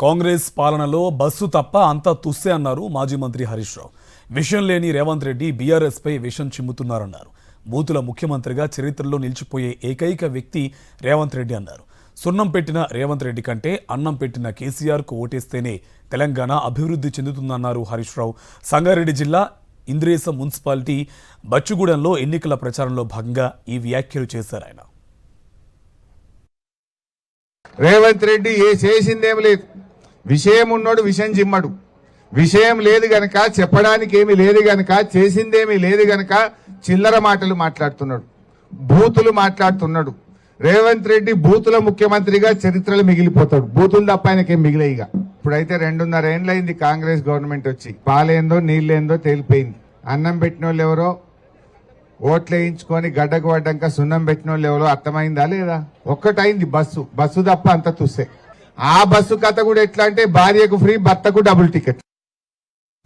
కాంగ్రెస్ పాలనలో బస్సు తప్ప అంతా తుస్సే అన్నారు మాజీ మంత్రి హరీష్ రావు. విషయం లేని రేవంత్ రెడ్డి బీఆర్ఎస్ పై విషం చిమ్ముతున్నారన్నారు. బూతుల ముఖ్యమంత్రిగా చరిత్రలో నిలిచిపోయే ఏకైక వ్యక్తి రేవంత్ రెడ్డి అన్నారు. సున్నం పెట్టిన రేవంత్ రెడ్డి కంటే అన్నం పెట్టిన కేసీఆర్కు ఓటేస్తేనే తెలంగాణ అభివృద్ధి చెందుతుందన్నారు హరీష్ రావు. సంగారెడ్డి జిల్లా ఇంద్రేశం మున్సిపాలిటీ బచ్చుగూడెంలో ఎన్నికల ప్రచారంలో భాగంగా ఈ వ్యాఖ్యలు చేశారు ఆయన. రేవంత్ రెడ్డి చేసిందేమి లేదు. విషయం ఉన్నోడు విషయం జిమ్మడు. విషయం లేదు గనక, చెప్పడానికి ఏమి లేదు గనక, చేసిందేమీ లేదు గనక చిల్లర మాటలు మాట్లాడుతున్నాడు, బూతులు మాట్లాడుతున్నాడు. రేవంత్ రెడ్డి బూతుల ముఖ్యమంత్రిగా చరిత్రలో మిగిలిపోతాడు. బూతులు తప్ప ఆయనకేం మిగిలేయిగా. ఇప్పుడైతే 2.5 ఏండ్లైంది కాంగ్రెస్ గవర్నమెంట్ వచ్చి. పాలేందో నీళ్ళేందో తేలిపోయింది. అన్నం పెట్టిన వాళ్ళు ఎవరో, ఓట్లు వేయించుకొని గడ్డకు పడ్డాక సున్నం పెట్టిన వాళ్ళు ఎవరో అర్థమైందా లేదా? ఒక్కటైంది బస్సు తప్ప అంత తుస్సే. ఆ బస్సు కథ కూడా ఎట్లా అంటే భార్యకు ఫ్రీ, భర్తకు డబుల్ టికెట్.